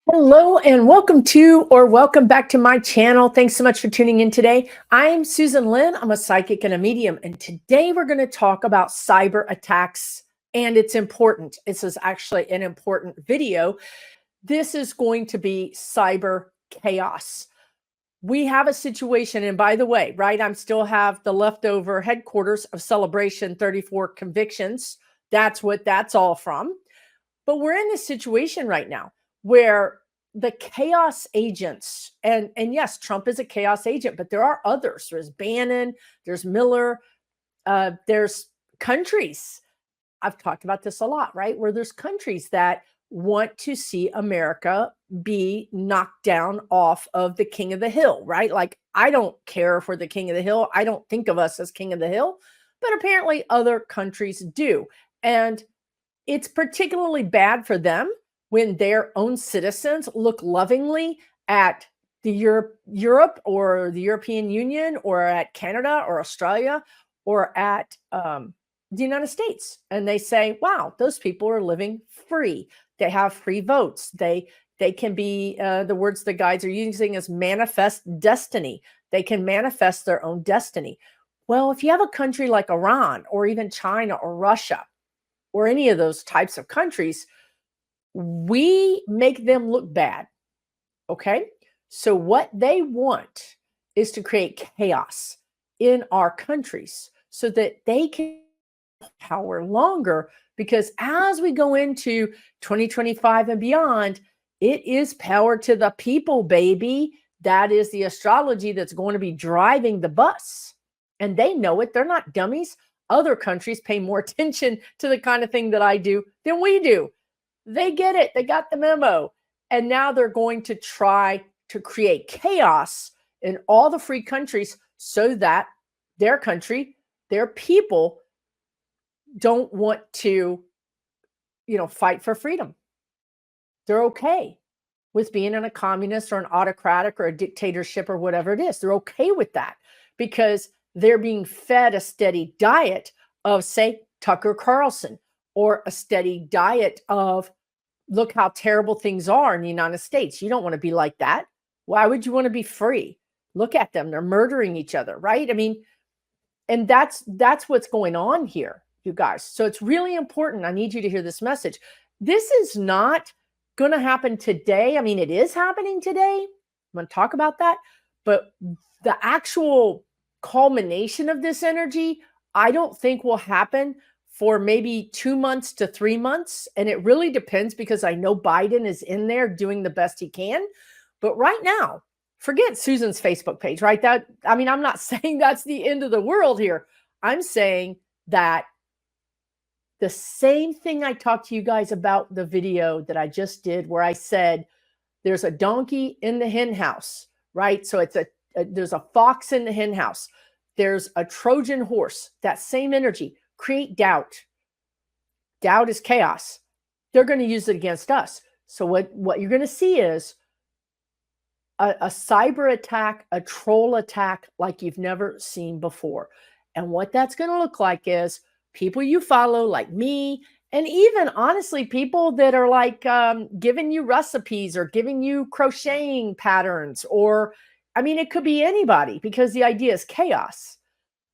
Hello and welcome to or welcome back to my channel. Thanks so much for tuning in today. I'm Susan Lynn. I'm a psychic and a medium. And today we're going to talk about cyber attacks, and it's important. This is actually an important video. This is going to be cyber chaos. We have a situation, and by the way, right, I'm still have the leftover headquarters of Celebration 34 Convictions. That's what that's all from. But we're in this situation right now where the chaos agents, and yes, Trump is a chaos agent, but there are others. There's Bannon, there's Miller, there's countries. I've talked about this a lot, right? Where there's countries that want to see America be knocked down off of the king of the hill, right? Like, I don't care if we're the king of the hill. I don't think of us as king of the hill, but apparently other countries do. And it's particularly bad for them when their own citizens look lovingly at the Europe or the European Union or at Canada or Australia or at the United States. And they say, wow, those people are living free. They have free votes. They can be, the words the guides are using is manifest destiny. They can manifest their own destiny. Well, if you have a country like Iran or even China or Russia, or any of those types of countries, we make them look bad. Okay. So what they want is to create chaos in our countries so that they can power longer, because as we go into 2025 and beyond, it is power to the people, baby. That is the astrology that's going to be driving the bus. And they know it. They're not dummies. Other countries pay more attention to the kind of thing that I do than we do. They get it. They got the memo. And now they're going to try to create chaos in all the free countries so that their country, their people don't want to, fight for freedom. They're okay with being in a communist or an autocratic or a dictatorship or whatever it is. They're okay with that because they're being fed a steady diet of, say, Tucker Carlson, or a steady diet of, look how terrible things are in the United States. You don't want to be like that. Why would you want to be free? Look at them. They're murdering each other, right? I mean, and that's what's going on here, you guys. So it's really important. I need you to hear this message. This is not going to happen today. I mean, it is happening today. I'm going to talk about that. But the actual culmination of this energy, I don't think will happen for maybe 2 months to 3 months. And it really depends, because I know Biden is in there doing the best he can. But right now, forget Susan's Facebook page, right? I'm not saying that's the end of the world here. I'm saying that the same thing I talked to you guys about the video that I just did, where I said there's a donkey in the hen house, right? So there's a fox in the hen house. There's a Trojan horse. That same energy. Create doubt. Doubt is chaos. They're going to use it against us. So what you're going to see is a cyber attack, a troll attack like you've never seen before. And what that's going to look like is people you follow, like me, and even honestly, people that are like giving you recipes or giving you crocheting patterns, or, it could be anybody, because the idea is chaos.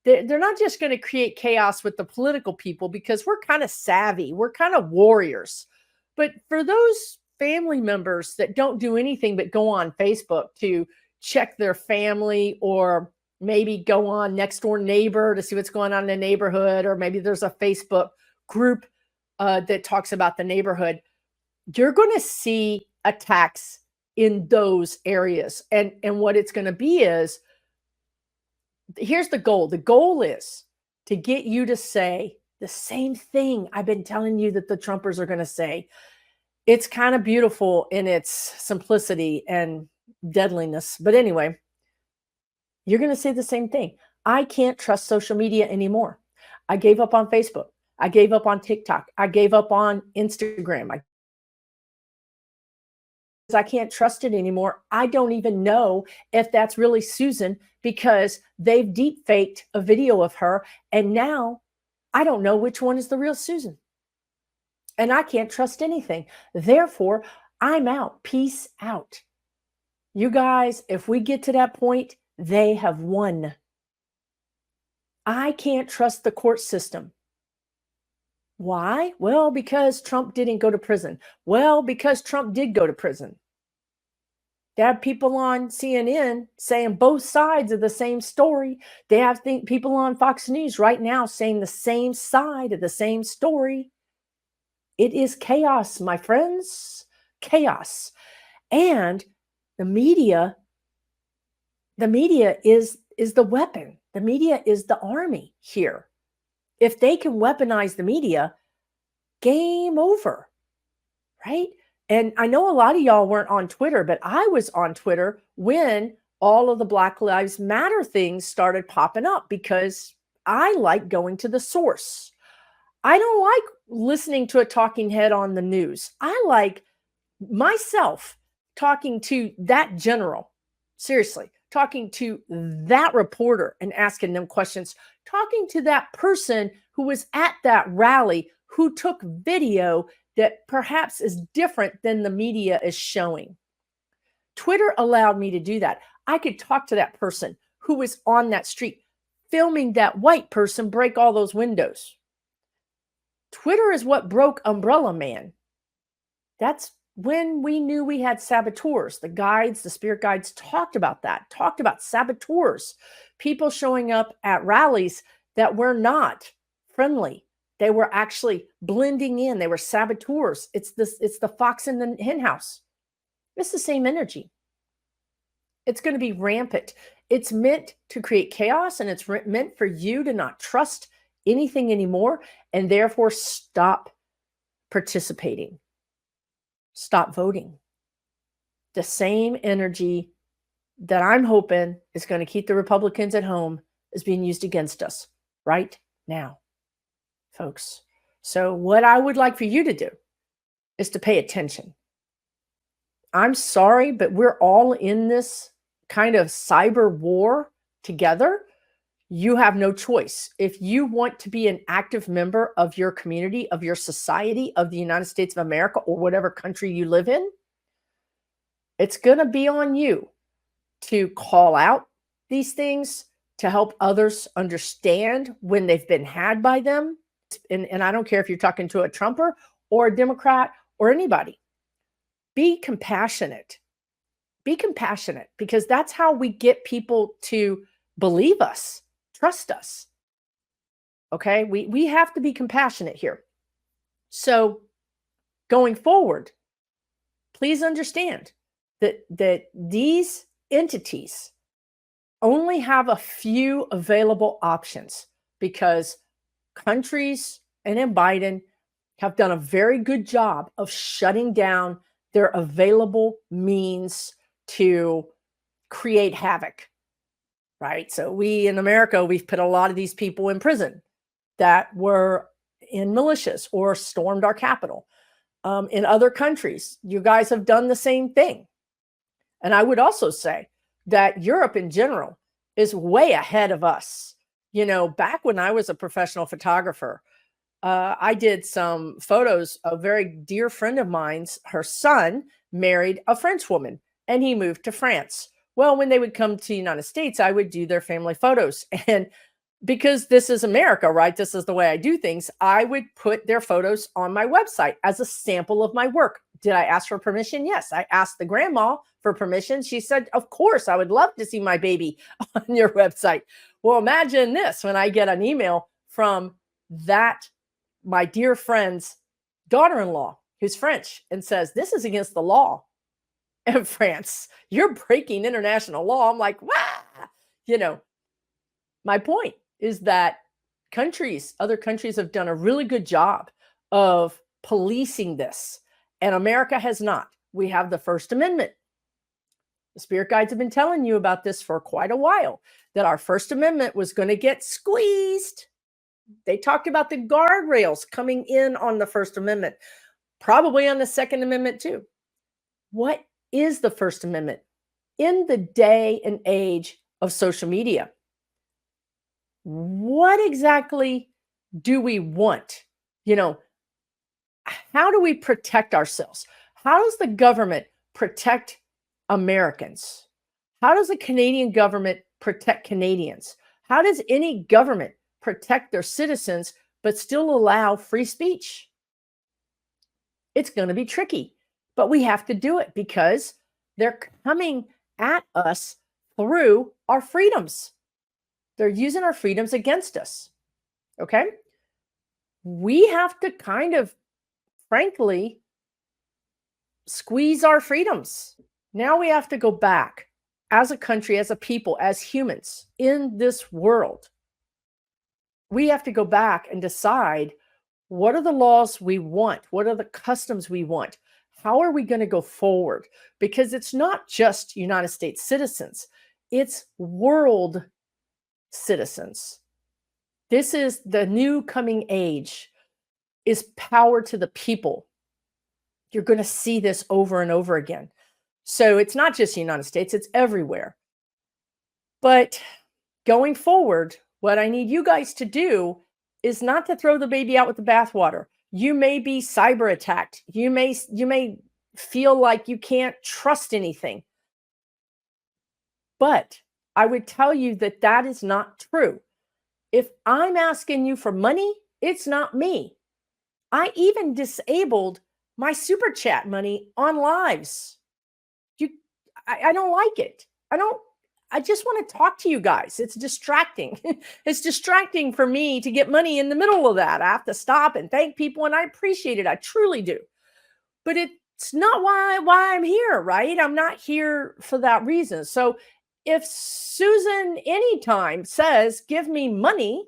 They're not just going to create chaos with the political people, because we're kind of savvy. We're kind of warriors. But for those family members that don't do anything but go on Facebook to check their family, or maybe go on Next Door Neighbor to see what's going on in the neighborhood, or maybe there's a Facebook group that talks about the neighborhood, you're going to see attacks in those areas. And what it's going to be is, here's the goal. The goal is to get you to say the same thing I've been telling you that the Trumpers are going to say. It's kind of beautiful in its simplicity and deadliness. But anyway, you're going to say the same thing. I can't trust social media anymore. I gave up on Facebook. I gave up on TikTok. I gave up on Instagram. I can't trust it anymore. I don't even know if that's really Susan, because they've deep faked a video of her. And now I don't know which one is the real Susan. And I can't trust anything. Therefore, I'm out. Peace out. You guys, if we get to that point, they have won. I can't trust the court system. Why? Well, because Trump didn't go to prison. Well, because Trump did go to prison. They have people on CNN saying both sides of the same story. They have people on Fox News right now saying the same side of the same story. It is chaos, my friends. Chaos. And the media is the weapon. The media is the army here. If they can weaponize the media, game over, right? And I know a lot of y'all weren't on Twitter, but I was on Twitter when all of the Black Lives Matter things started popping up because I like going to the source. I don't like listening to a talking head on the news. I like myself talking to that general, seriously, talking to that reporter and asking them questions, talking to that person who was at that rally who took video that perhaps is different than the media is showing. Twitter allowed me to do that. I could talk to that person who was on that street filming that white person break all those windows. Twitter is what broke Umbrella Man. That's when we knew we had saboteurs. The guides, the spirit guides talked about that, talked about saboteurs, people showing up at rallies that were not friendly. They were actually blending in. They were saboteurs. It's the fox in the hen house. It's the same energy. It's going to be rampant. It's meant to create chaos, and it's meant for you to not trust anything anymore and therefore stop participating. Stop voting. The same energy that I'm hoping is going to keep the Republicans at home is being used against us right now, folks. So what I would like for you to do is to pay attention. I'm sorry, but we're all in this kind of cyber war together. You have no choice. If you want to be an active member of your community, of your society, of the United States of America, or whatever country you live in, it's going to be on you to call out these things, to help others understand when they've been had by them. And I don't care if you're talking to a Trumper or a Democrat or anybody. Be compassionate. Be compassionate, because that's how we get people to believe us, trust us. Okay? We have to be compassionate here. So going forward, please understand that these entities only have a few available options, because countries and in Biden have done a very good job of shutting down their available means to create havoc, right? So we in America, we've put a lot of these people in prison that were in militias or stormed our Capitol. In other countries, you guys have done the same thing. And I would also say that Europe in general is way ahead of us. You know, back when I was a professional photographer, I did some photos. A very dear friend of mine's, her son married a French woman and he moved to France. Well, when they would come to the United States, I would do their family photos. And because this is America, right? This is the way I do things. I would put their photos on my website as a sample of my work. Did I ask for permission? Yes. I asked the grandma for permission. She said, of course, I would love to see my baby on your website. Well, imagine this, when I get an email from my dear friend's daughter-in-law, who's French, and says, this is against the law in France. You're breaking international law. I'm like, wow. You know, my point is that other countries have done a really good job of policing this, and America has not. We have the First Amendment. The spirit guides have been telling you about this for quite a while, that our First Amendment was going to get squeezed. They talked about the guardrails coming in on the First Amendment, probably on the Second Amendment too. What is the First Amendment? In the day and age of social media, what exactly do we want? You know, how do we protect ourselves? How does the government protect Americans? How does the Canadian government protect Canadians? How does any government protect their citizens but still allow free speech? It's going to be tricky, but we have to do it because they're coming at us through our freedoms. They're using our freedoms against us. Okay? We have to kind of, frankly, squeeze our freedoms. Now we have to go back as a country, as a people, as humans in this world. We have to go back and decide, what are the laws we want? What are the customs we want? How are we going to go forward? Because it's not just United States citizens, it's world citizens. This is the new coming age, is power to the people. You're going to see this over and over again. So it's not just the United States, it's everywhere. But going forward, what I need you guys to do is not to throw the baby out with the bathwater. You may be cyber attacked. You may feel like you can't trust anything. But I would tell you that that is not true. If I'm asking you for money, it's not me. I even disabled my super chat money on lives. I don't like it. I just want to talk to you guys. It's distracting. It's distracting for me to get money in the middle of that. I have to stop and thank people, and I appreciate it. I truly do. But it's not why I'm here, right? I'm not here for that reason. So if Susan anytime says, give me money,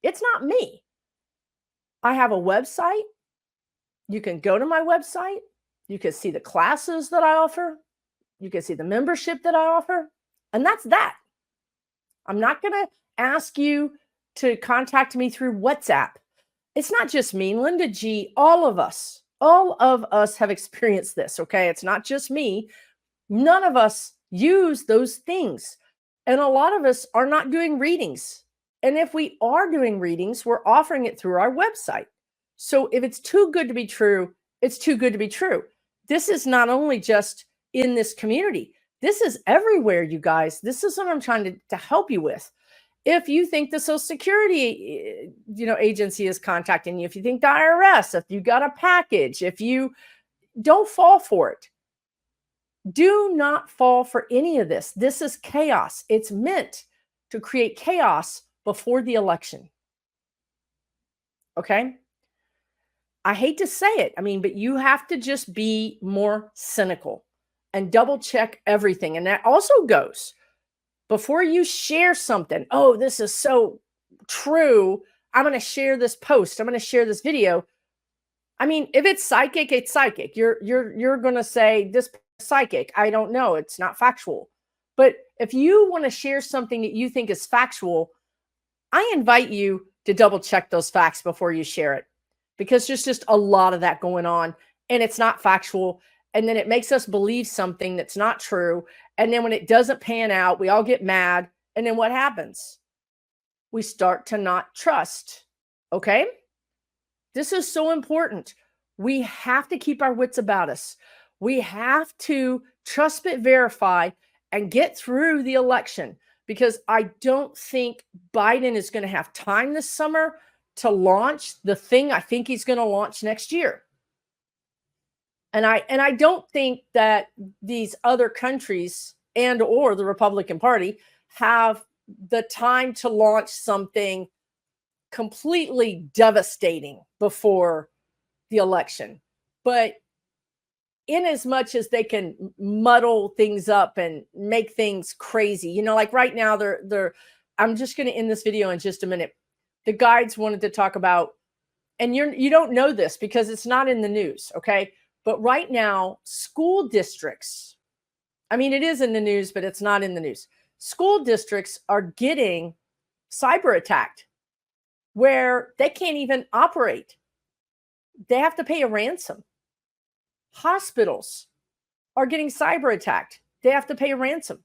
it's not me. I have a website. You can go to my website. You can see the classes that I offer. You can see the membership that I offer. And that's that. I'm not going to ask you to contact me through WhatsApp. It's not just me, Linda G, all of us have experienced this, okay? It's not just me. None of us use those things. And a lot of us are not doing readings. And if we are doing readings, we're offering it through our website. So if it's too good to be true, it's too good to be true. This is not only just in this community. This is everywhere, you guys. This is what I'm trying to help you with. If you think the Social Security, agency is contacting you, if you think the IRS, if you got a package, if you don't fall for it, do not fall for any of this. This is chaos. It's meant to create chaos before the election. Okay? I hate to say it. But you have to just be more cynical and double check everything. And that also goes before you share something. Oh, this is so true. I'm going to share this post. I'm going to share this video. If it's psychic, it's psychic. You're going to say this psychic. I don't know. It's not factual. But if you want to share something that you think is factual, I invite you to double check those facts before you share it, because there's just a lot of that going on and it's not factual. And then it makes us believe something that's not true. And then when it doesn't pan out, we all get mad. And then what happens? We start to not trust. Okay? This is so important. We have to keep our wits about us. We have to trust but verify and get through the election, because I don't think Biden is going to have time this summer to launch the thing I think he's going to launch next year. And I don't think that these other countries and or the Republican Party have the time to launch something completely devastating before the election. But in as much as they can muddle things up and make things crazy, like right now, I'm just going to end this video in just a minute. The guides wanted to talk about, and you don't know this because it's not in the news, okay? But right now, school districts, it is in the news, but it's not in the news. School districts are getting cyber attacked where they can't even operate. They have to pay a ransom. Hospitals are getting cyber attacked. They have to pay a ransom.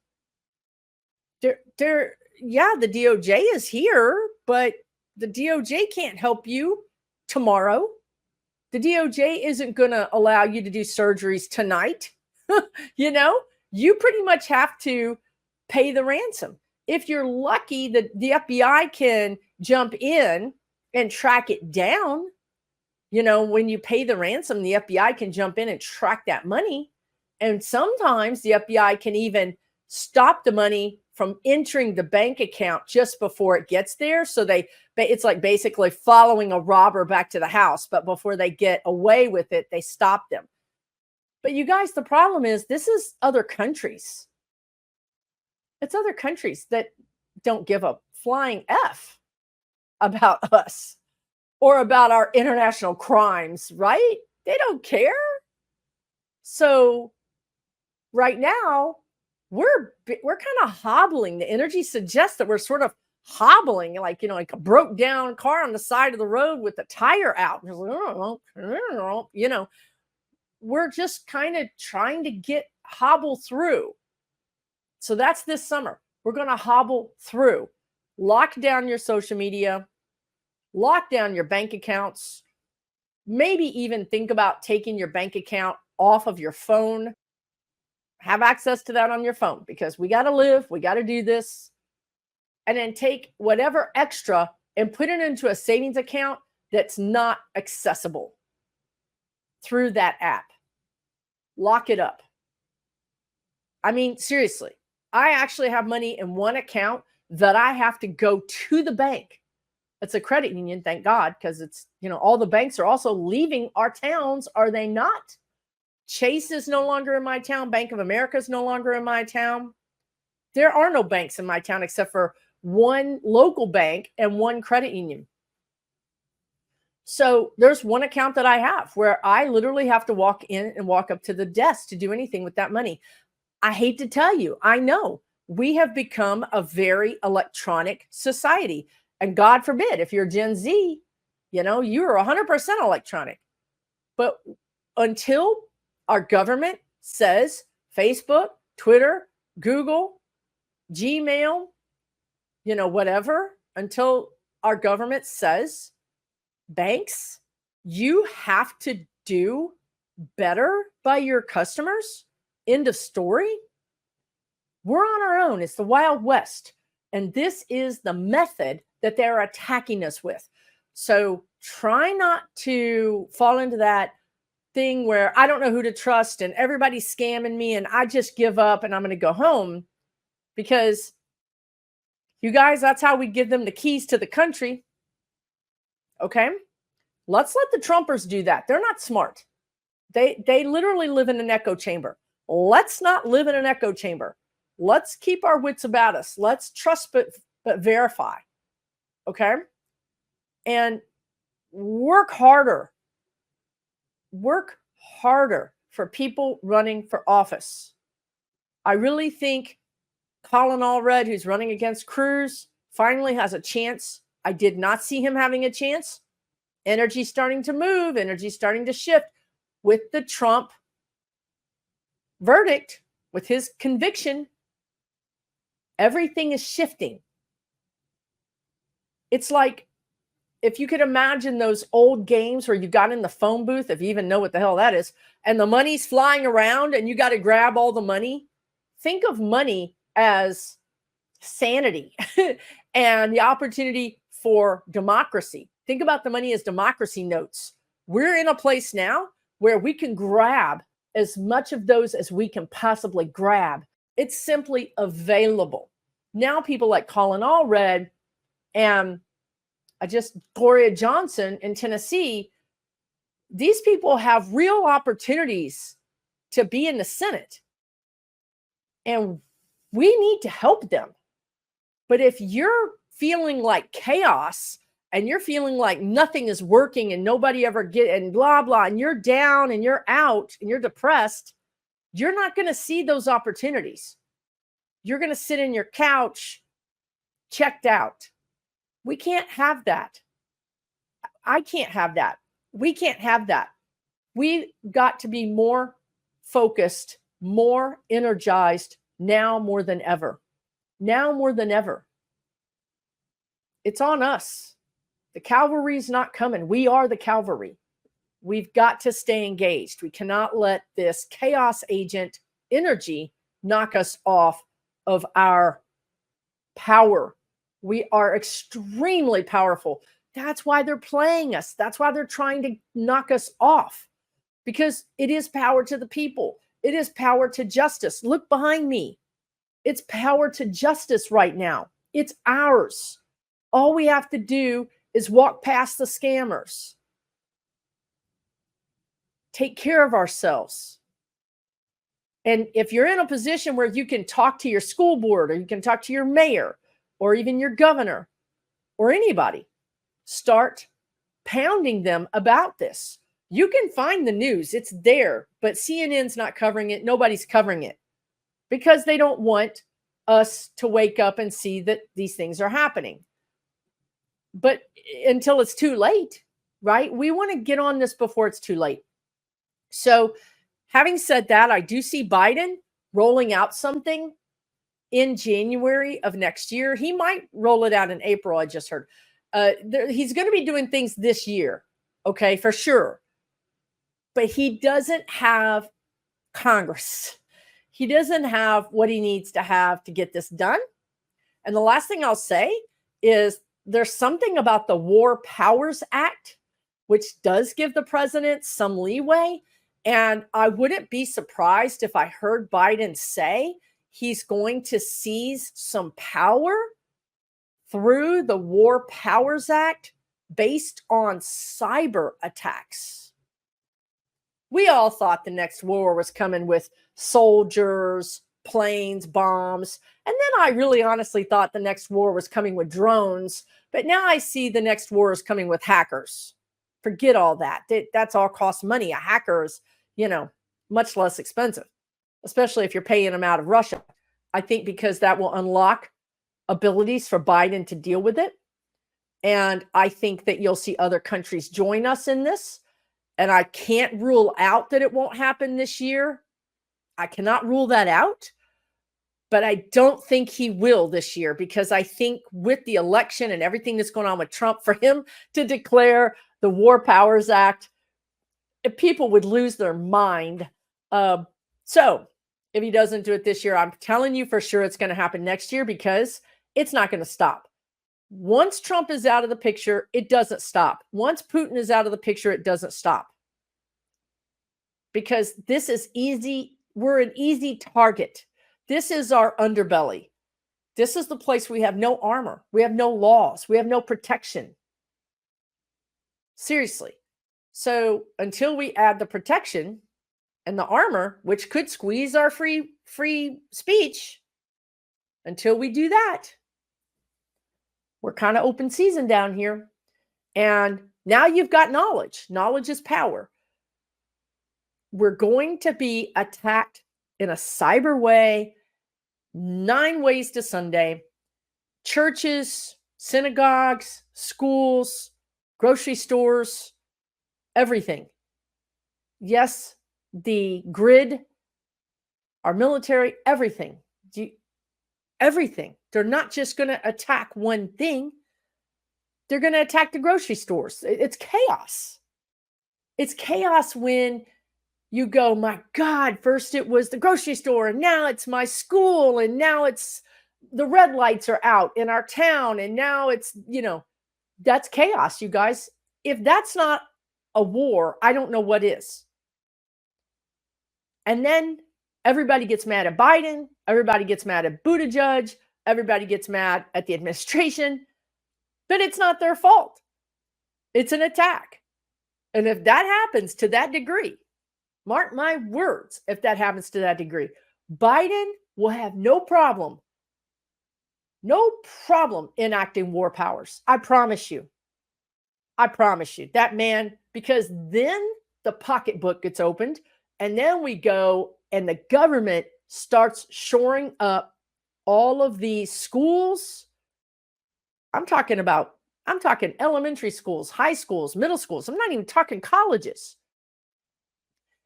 The DOJ is here, but the DOJ can't help you tomorrow. The DOJ isn't going to allow you to do surgeries tonight. You pretty much have to pay the ransom. If you're lucky that the FBI can jump in and track it down, when you pay the ransom, the FBI can jump in and track that money. And sometimes the FBI can even stop the money from entering the bank account just before it gets there. So it's like basically following a robber back to the house, but before they get away with it, they stop them. But you guys, the problem is this is other countries. It's other countries that don't give a flying F about us or about our international crimes, right? They don't care. So right now, we're kind of hobbling. The energy suggests that we're sort of hobbling, like a broke down car on the side of the road with the tire out. We're just kind of trying to hobble through. So that's this summer. We're going to hobble through. Lock down your social media, lock down your bank accounts, maybe even think about taking your bank account off of your phone. Have access to that on your phone because we got to live. We got to do this. And then take whatever extra and put it into a savings account that's not accessible through that app. Lock it up. I mean, seriously, I actually have money in one account that I have to go to the bank. It's a credit union, thank God, because it's, all the banks are also leaving our towns, are they not? Chase is no longer in my town. Bank of America is no longer in my town. There are no banks in my town except for one local bank and one credit union. So there's one account that I have where I literally have to walk in and walk up to the desk to do anything with that money. I hate to tell you, I know we have become a very electronic society. And God forbid, if you're Gen Z, you're 100% electronic. But until our government says Facebook, Twitter, Google, Gmail, whatever, until our government says, banks, you have to do better by your customers. End of story. We're on our own. It's the Wild West. And this is the method that they're attacking us with. So try not to fall into that thing where I don't know who to trust and everybody's scamming me and I just give up and I'm going to go home, because you guys, that's how we give them the keys to the country. Okay. Let's let the Trumpers do that. They're not smart. They literally live in an echo chamber. Let's not live in an echo chamber. Let's keep our wits about us. Let's trust but verify. Okay? And work harder. Work harder for people running for office. I really think Colin Allred, who's running against Cruz, finally has a chance. I did not see him having a chance. Energy starting to move, energy starting to shift with the Trump verdict, with his conviction. Everything is shifting. It's like, if you could imagine those old games where you got in the phone booth, if you even know what the hell that is, and the money's flying around and you got to grab all the money. Think of money as sanity and the opportunity for democracy. Think about the money as democracy notes. We're in a place now where we can grab as much of those as we can possibly grab. It's simply available. Now people like Colin Allred and Gloria Johnson in Tennessee, these people have real opportunities to be in the Senate. And we need to help them. But if you're feeling like chaos and you're feeling like nothing is working and nobody ever and blah, blah, and you're down and you're out and you're depressed, you're not going to see those opportunities. You're going to sit in your couch checked out. We can't have that. I can't have that. We can't have that. We've got to be more focused, more energized now more than ever. Now more than ever. It's on us. The cavalry's not coming. We are the cavalry. We've got to stay engaged. We cannot let this chaos agent energy knock us off of our power. We are extremely powerful. That's why they're playing us. That's why they're trying to knock us off, because it is power to the people. It is power to justice. Look behind me. It's power to justice right now. It's ours. All we have to do is walk past the scammers. Take care of ourselves. And if you're in a position where you can talk to your school board, or you can talk to your mayor, or even your governor, or anybody, start pounding them about this. You can find the news. It's there, but CNN's not covering it. Nobody's covering it because they don't want us to wake up and see that these things are happening. But until it's too late, right? We want to get on this before it's too late. So having said that, I do see Biden rolling out something in January of next year. He might roll it out in April, I just heard. He's going to be doing things this year, okay, for sure. But he doesn't have Congress. He doesn't have what he needs to have to get this done. And the last thing I'll say is there's something about the War Powers Act, which does give the president some leeway. And I wouldn't be surprised if I heard Biden say he's going to seize some power through the War Powers Act based on cyber attacks. We all thought the next war was coming with soldiers, planes, bombs. And then I really honestly thought the next war was coming with drones. But now I see the next war is coming with hackers. Forget all that. That's all costs money. A hacker is, much less expensive, especially if you're paying them out of Russia. I think because that will unlock abilities for Biden to deal with it. And I think that you'll see other countries join us in this. And I can't rule out that it won't happen this year. I cannot rule that out. But I don't think he will this year, because I think with the election and everything that's going on with Trump, for him to declare the War Powers Act, people would lose their mind. So if he doesn't do it this year, I'm telling you for sure it's going to happen next year, because it's not going to stop. Once Trump is out of the picture, it doesn't stop. Once Putin is out of the picture, it doesn't stop. Because this is easy. We're an easy target. This is our underbelly. This is the place we have no armor. We have no laws. We have no protection. Seriously. So until we add the protection and the armor, which could squeeze our free speech, until we do that, we're kind of open season down here. And now you've got knowledge. Knowledge is power. We're going to be attacked in a cyber way, 9 ways to Sunday. Churches, synagogues, schools, grocery stores, everything. Yes, the grid, our military, everything. Everything. They're not just going to attack one thing. They're going to attack the grocery stores. It's chaos. It's chaos when you go, my God, first it was the grocery store, and now it's my school, and now it's the red lights are out in our town, and now it's, that's chaos, you guys. If that's not a war, I don't know what is. And then everybody gets mad at Biden. Everybody gets mad at Buttigieg. Everybody gets mad at the administration. But it's not their fault. It's an attack. And if that happens to that degree, mark my words, if that happens to that degree, Biden will have no problem enacting war powers. I promise you. That man, because then the pocketbook gets opened, and then we go and the government starts shoring up all of these schools. I'm talking elementary schools, high schools, middle schools. I'm not even talking colleges.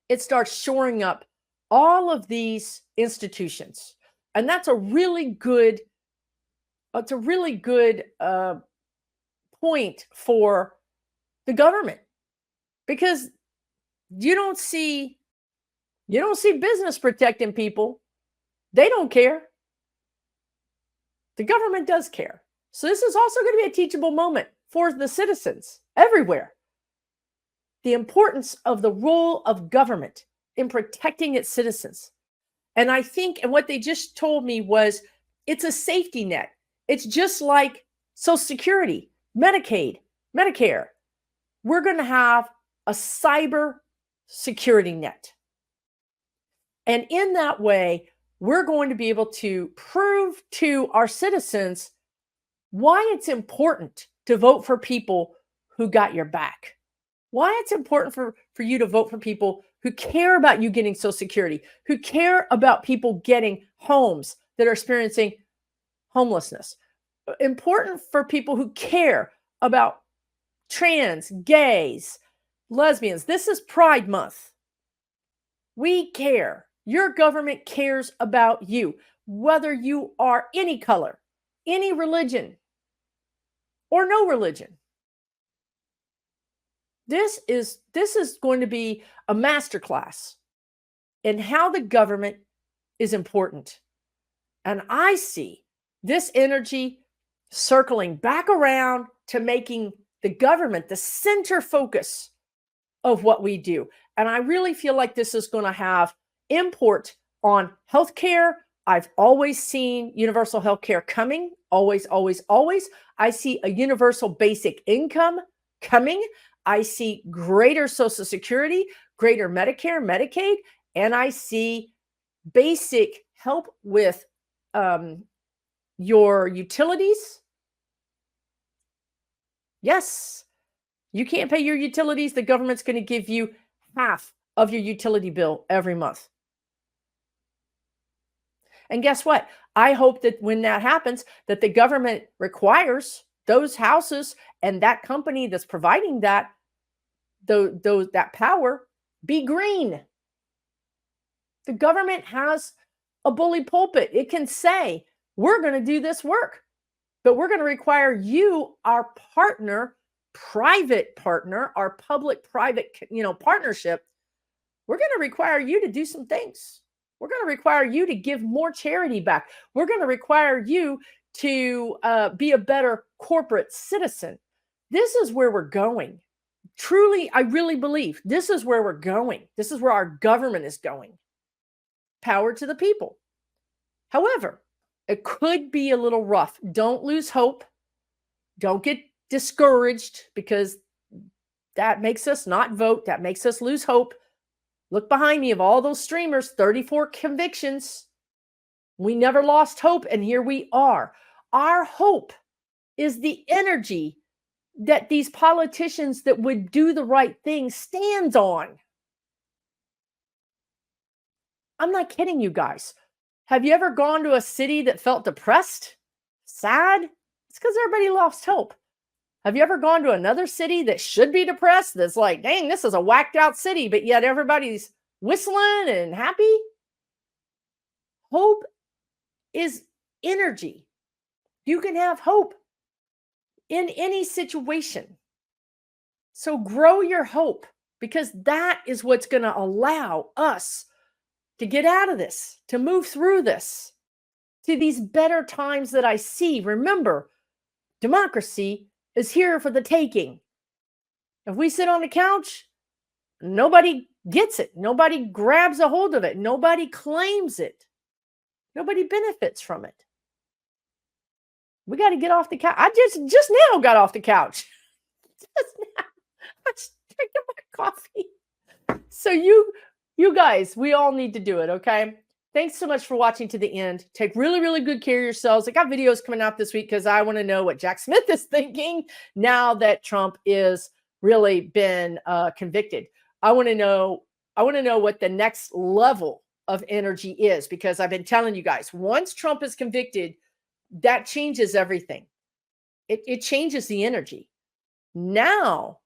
It starts shoring up all of these institutions. And that's a really good point for the government, because You don't see business protecting people. They don't care. The government does care. So this is also going to be a teachable moment for the citizens everywhere. The importance of the role of government in protecting its citizens. And I think, and what they just told me was, it's a safety net. It's just like Social Security, Medicaid, Medicare. We're going to have a cyber security net. And in that way, we're going to be able to prove to our citizens why it's important to vote for people who got your back. Why it's important for you to vote for people who care about you getting Social Security, who care about people getting homes that are experiencing homelessness. Important for people who care about trans, gays, lesbians. This is Pride Month. We care. Your government cares about you, whether you are any color, any religion, or no religion. This is going to be a masterclass in how the government is important. And I see this energy circling back around to making the government the center focus of what we do. And I really feel like this is going to have import on healthcare. I've always seen universal healthcare coming. Always, always, always. I see a universal basic income coming. I see greater Social Security, greater Medicare, Medicaid, and I see basic help with your utilities. Yes, you can't pay your utilities. The government's going to give you half of your utility bill every month. And guess what? I hope that when that happens, that the government requires those houses and that company that's providing that, that power, be green. The government has a bully pulpit. It can say, we're going to do this work, but we're going to require you, our partner, private partner, our public-private, partnership. We're going to require you to do some things. We're going to require you to give more charity back. We're going to require you to be a better corporate citizen. This is where we're going. Truly, I really believe this is where we're going. This is where our government is going. Power to the people. However, it could be a little rough. Don't lose hope. Don't get discouraged, because that makes us not vote. That makes us lose hope. Look behind me of all those streamers, 34 convictions. We never lost hope, and here we are. Our hope is the energy that these politicians that would do the right thing stands on. I'm not kidding you guys. Have you ever gone to a city that felt depressed, sad? It's because everybody lost hope. Have you ever gone to another city that should be depressed, that's like, dang, this is a whacked out city, but yet everybody's whistling and happy? Hope is energy. You can have hope in any situation. So grow your hope, because that is what's going to allow us to get out of this, to move through this, to these better times that I see. Remember, democracy is here for the taking. If we sit on the couch, nobody gets it. Nobody grabs a hold of it. Nobody claims it. Nobody benefits from it. We got to get off the couch. I just now got off the couch. Just now. I was drinking my coffee. So you guys, we all need to do it, okay? Thanks so much for watching to the end. Take really, really good care of yourselves. I got videos coming out this week because I want to know what Jack Smith is thinking now that Trump is really been convicted. I want to know what the next level of energy is, because I've been telling you guys, once Trump is convicted, that changes everything. It changes the energy. Now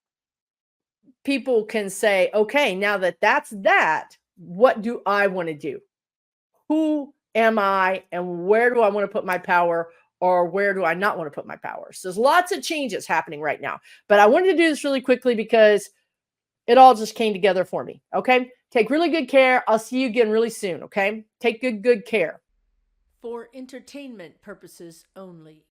people can say, okay, now that's that, what do I want to do? Who am I, and where do I want to put my power, or where do I not want to put my power? So there's lots of changes happening right now, but I wanted to do this really quickly because It all just came together for me. Okay. Take really good care. I'll see you again really soon. Okay. Take good care. For entertainment purposes only.